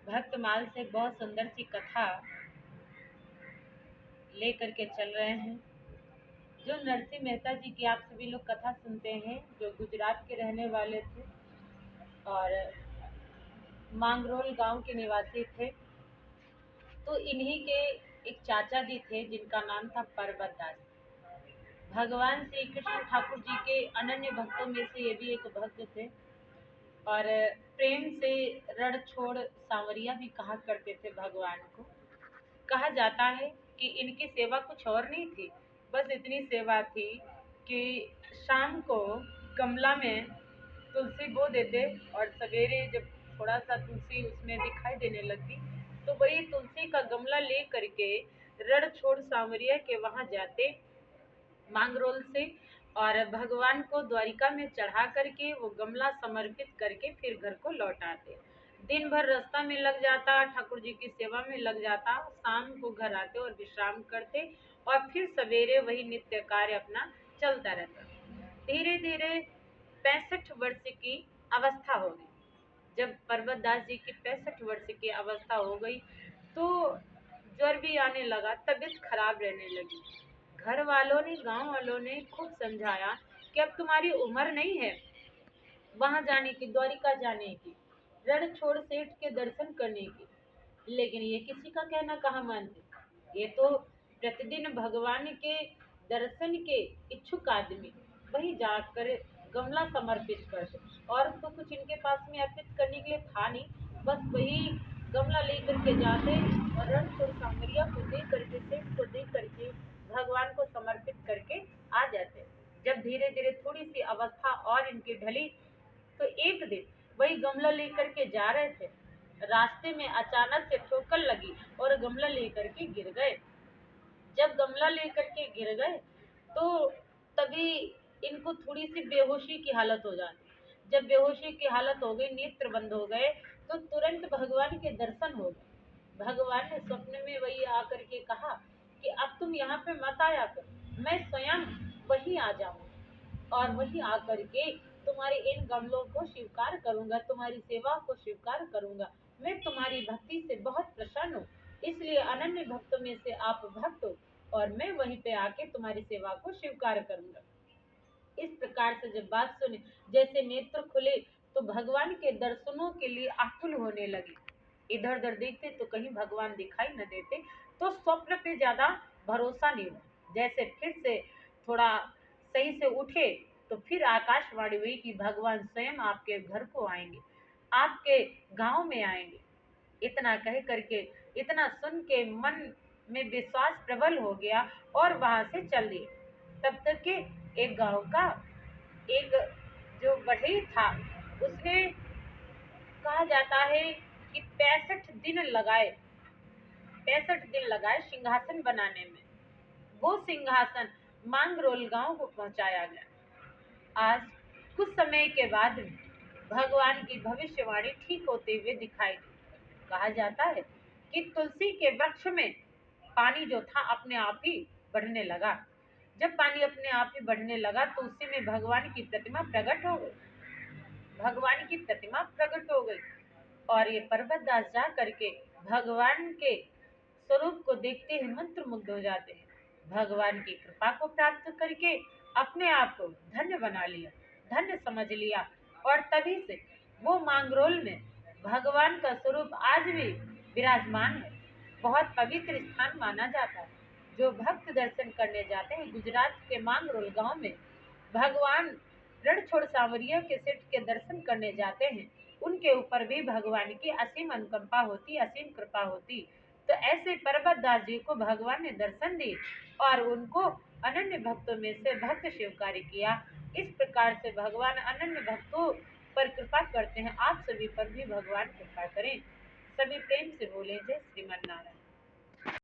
भक्तमाल से बहुत सुंदर सी कथा लेकर के चल रहे हैं। जो नरसिंह मेहता जी की आप सभी लोग कथा सुनते हैं, जो गुजरात के रहने वाले थे और मांगरोल गांव के निवासी थे। तो इन्हीं के एक चाचा जी थे जिनका नाम था पर्वत दास। भगवान श्री कृष्ण ठाकुर जी के अनन्य भक्तों में से ये भी एक भक्त थे और प्रेम से रण छोड़ सांवरिया भी कहा करते थे भगवान को। कहा जाता है कि इनकी सेवा कुछ और नहीं थी, बस इतनी सेवा थी कि शाम को गमला में तुलसी बो देते और सवेरे जब थोड़ा सा तुलसी उसमें दिखाई देने लगती तो वही तुलसी का गमला ले करके रण छोड़ सांवरिया के वहां जाते मांगरोल से और भगवान को द्वारिका में चढ़ा करके वो गमला समर्पित करके फिर घर को लौट आते। दिन भर रास्ता में लग जाता, ठाकुर जी की सेवा में लग जाता, शाम को घर आते और विश्राम करते और फिर सवेरे वही नित्य कार्य अपना चलता रहता। धीरे धीरे 65 वर्ष की अवस्था हो गई। जब पर्वत दास जी की 65 वर्ष की अवस्था हो गई तो ज्वर भी आने लगा, तबीयत खराब रहने लगी। घर वालों ने, गांव वालों ने खूब समझाया कि अब तुम्हारी उम्र नहीं है वहां जाने की, द्वारिका जाने की, रण छोड़ सेठ के दर्शन करने की। लेकिन ये किसी का कहना कहाँ मानते। ये तो प्रतिदिन भगवान के दर्शन के इच्छुक आदमी वही जाकर गमला समर्पित करते और तो कुछ इनके पास में अर्पित करने के लिए था नहीं, बस वही गमला लेकर के जाते और रण छोड़ सांवरिया को दे करके, सेठ को दे करके भगवान को समर्पित करके आ जाते। जब धीरे धीरे थोड़ी सी अवस्था और इनकी ढली तो एक दिन वही गमला लेकर के जा रहे थे, रास्ते में अचानक से ठोकर लगी और गमला लेकर के गिर गए। जब गमला लेकर के गिर गए तो तभी इनको थोड़ी सी बेहोशी की हालत हो जाती। जब बेहोशी की हालत हो गई, नेत्र बंद हो गए, तो तुरंत भगवान के दर्शन हो गए। भगवान ने स्वप्न में वही आकर के कहा कि अब तुम यहाँ पे मत आया कर, मैं स्वयं वही आ जाऊंगा और वही आकर के तुम्हारे इन गमलों को स्वीकार करूंगा, तुम्हारी सेवा को स्वीकार करूंगा। मैं तुम्हारी भक्ति से बहुत प्रसन्न हूँ, इसलिए अनन्य भक्तों में से आप भक्त हो और मैं वहीं पे आके तुम्हारी सेवा को स्वीकार करूंगा। इस प्रकार से जब बात सुनी, जैसे नेत्र खुले तो भगवान के दर्शनों के लिए आकुल होने लगे। इधर उधर देखते तो कहीं भगवान दिखाई न देते, तो स्वप्न पे ज्यादा भरोसा नहीं हुआ। जैसे फिर से थोड़ा सही से उठे तो फिर आकाशवाणी हुई कि भगवान स्वयं आपके घर को आएंगे, आपके गांव में आएंगे। इतना कह करके, इतना सुन के मन में विश्वास प्रबल हो गया और वहां से चल दिए। तब तक के एक गांव का एक जो बढ़ई था, उसने, कहा जाता है कि 65 दिन लगाए सिंहासन बनाने में। वो सिंहासन मांगरोल गांव को पहुंचाया गया। आज कुछ समय के बाद भगवान की भविष्यवाणी ठीक होते हुए दिखाई दी। कहा जाता है कि तुलसी के वृक्ष में पानी जो था अपने आप ही बढ़ने लगा। जब पानी अपने आप ही बढ़ने लगा तो उसी में भगवान की प्रतिमा प्रकट हो गई। भगवान की प्रतिमा प्रकट हो गई और ये पर्वत दास जा करके भगवान के स्वरूप को देखते ही मंत्र मुग्ध हो जाते हैं। भगवान की कृपा को प्राप्त करके अपने आप को धन्य बना लिया, धन्य समझ लिया और तभी से वो मांगरोल में भगवान का स्वरूप आज भी विराजमान है। बहुत पवित्र स्थान माना जाता है। जो भक्त दर्शन करने जाते हैं गुजरात के मांगरोल गांव में, भगवान रणछोड़ सांवरिया के सेठ के दर्शन करने जाते हैं, उनके ऊपर भी भगवान की असीम अनुकंपा होती, असीम कृपा होती। तो ऐसे पर्वत दास जी को भगवान ने दर्शन दिए और उनको अनन्य भक्तों में से भक्त स्वीकार किया। इस प्रकार से भगवान अनन्य भक्तों पर कृपा करते हैं। आप सभी पर भी भगवान कृपा करें। सभी प्रेम से बोले जय श्रीमन नारायण।